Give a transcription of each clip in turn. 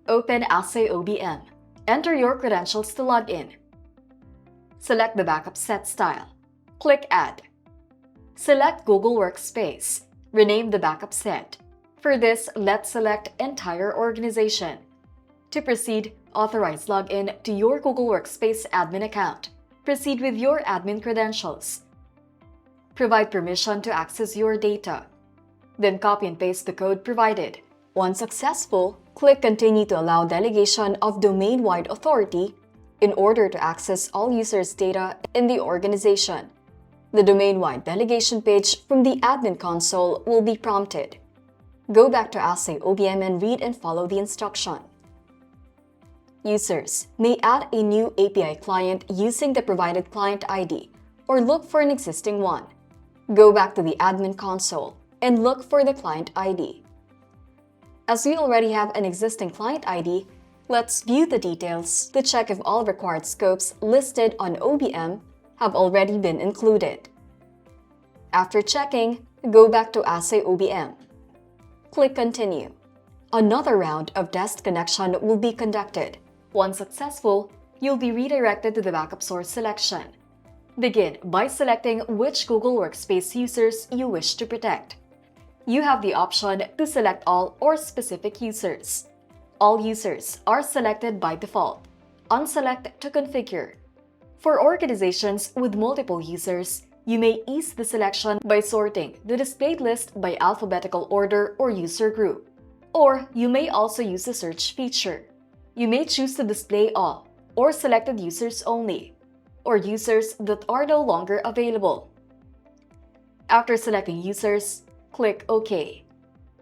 Open AhsayOBM. Enter your credentials to log in. Select the backup set style. Click Add. Select Google Workspace. Rename the backup set. For this, let's select Entire Organization. To proceed, authorize login to your Google Workspace admin account. Proceed with your admin credentials. Provide permission to access your data. Then copy and paste the code provided. Once successful, click Continue to allow delegation of domain-wide authority in order to access all users' data in the organization. The domain-wide delegation page from the admin console will be prompted. Go back to AhsayOBM and read and follow the instruction. Users may add a new API client using the provided client ID or look for an existing one. Go back to the admin console and look for the client ID. As we already have an existing client ID, let's view the details to check if all required scopes listed on OBM have already been included. After checking, go back to AhsayOBM. Click Continue. Another round of test connection will be conducted. Once successful, you'll be redirected to the backup source selection. Begin by selecting which Google Workspace users you wish to protect. You have the option to select all or specific users. All users are selected by default. Unselect to configure. For organizations with multiple users, you may ease the selection by sorting the displayed list by alphabetical order or user group. Or you may also use the search feature. You may choose to display all, or selected users only, or users that are no longer available. After selecting users, click OK.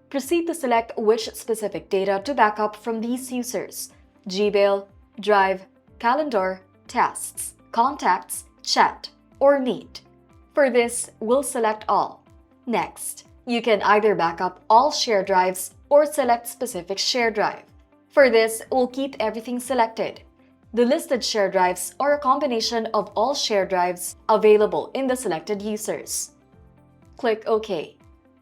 Proceed to select which specific data to backup from these users: Gmail, Drive, Calendar, Tasks, Contacts, Chat, or Meet. For this, we'll select all. Next, you can either backup all shared drives or select specific shared drive. For this, we'll keep everything selected. The listed shared drives are a combination of all shared drives available in the selected users. Click OK.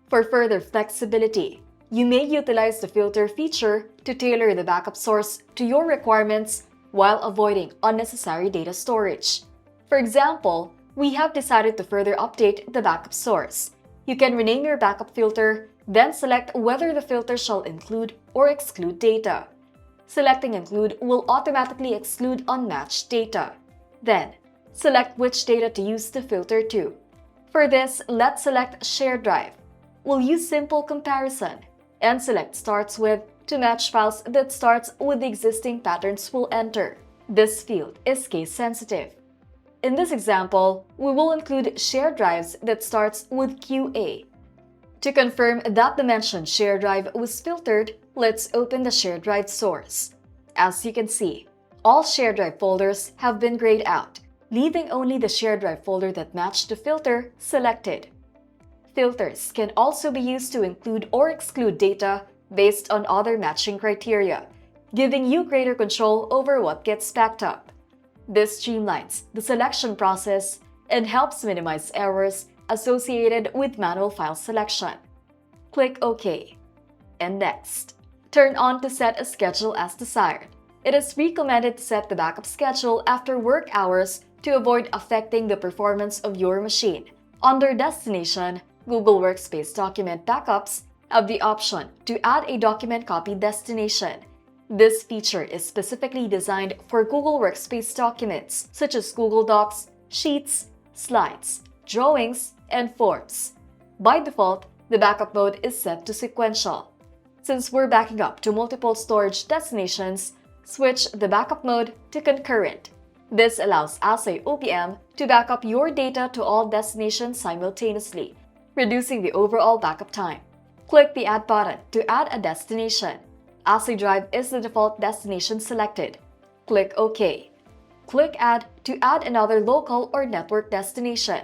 For further flexibility, you may utilize the filter feature to tailor the backup source to your requirements while avoiding unnecessary data storage. For example, we have decided to further update the backup source. You can rename your backup filter, then select whether the filter shall include or exclude data. Selecting Include will automatically exclude unmatched data. Then, select which data to use the filter to. For this, let's select Shared Drive. We'll use Simple Comparison and select Starts With to match files that starts with the existing patterns we'll enter. This field is case sensitive. In this example, we will include shared drives that starts with QA. To confirm that the mentioned shared drive was filtered, let's open the shared drive source. As you can see, all shared drive folders have been grayed out, leaving only the shared drive folder that matched the filter selected. Filters can also be used to include or exclude data based on other matching criteria, giving you greater control over what gets backed up. This streamlines the selection process and helps minimize errors associated with manual file selection. Click OK. And next, turn on to set a schedule as desired. It is recommended to set the backup schedule after work hours to avoid affecting the performance of your machine. Under Destination, Google Workspace Document Backups have the option to add a document copy destination. This feature is specifically designed for Google Workspace documents such as Google Docs, Sheets, Slides, Drawings, and Forms. By default, the backup mode is set to sequential. Since we're backing up to multiple storage destinations, switch the backup mode to concurrent. This allows AhsayOBM to back up your data to all destinations simultaneously, reducing the overall backup time. Click the Add button to add a destination. Ahsay Drive is the default destination selected. Click OK. Click Add to add another local or network destination.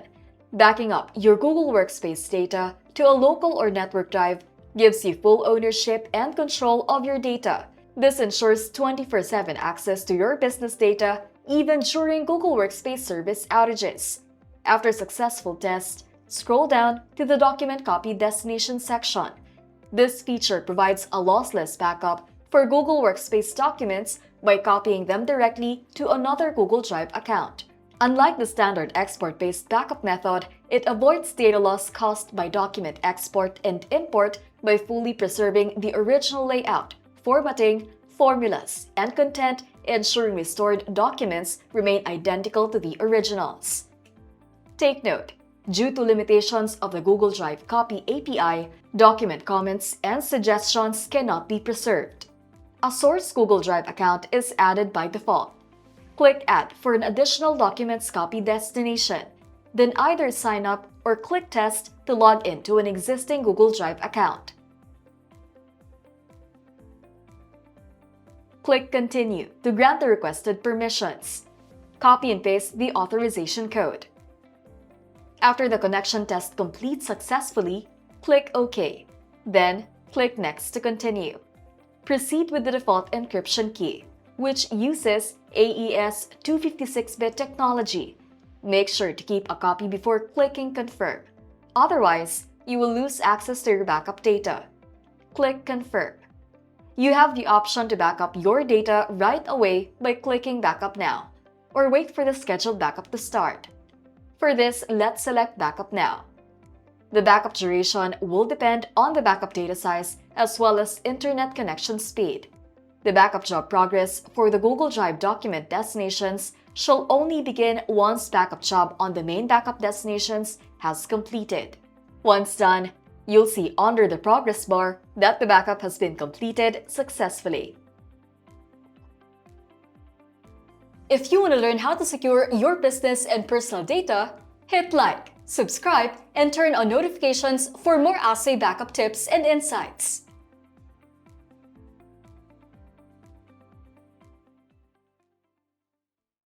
Backing up your Google Workspace data to a local or network drive gives you full ownership and control of your data. This ensures 24/7 access to your business data even during Google Workspace service outages. After successful test, scroll down to the Document Copy Destination section. This feature provides a lossless backup for Google Workspace documents by copying them directly to another Google Drive account. Unlike the standard export-based backup method, it avoids data loss caused by document export and import by fully preserving the original layout, formatting, formulas, and content, ensuring restored documents remain identical to the originals. Take note, due to limitations of the Google Drive Copy API, document comments and suggestions cannot be preserved. A source Google Drive account is added by default. Click Add for an additional documents copy destination. Then either sign up or click Test to log into an existing Google Drive account. Click Continue to grant the requested permissions. Copy and paste the authorization code. After the connection test completes successfully, click OK. Then, click Next to continue. Proceed with the default encryption key, which uses AES 256-bit technology. Make sure to keep a copy before clicking Confirm. Otherwise, you will lose access to your backup data. Click Confirm. You have the option to back up your data right away by clicking Backup Now, or wait for the scheduled backup to start. For this, let's select Backup Now. The backup duration will depend on the backup data size as well as internet connection speed. The backup job progress for the Google Drive document destinations shall only begin once backup job on the main backup destinations has completed. Once done, you'll see under the progress bar that the backup has been completed successfully. If you want to learn how to secure your business and personal data, hit like, subscribe, and turn on notifications for more Ahsay backup tips and insights.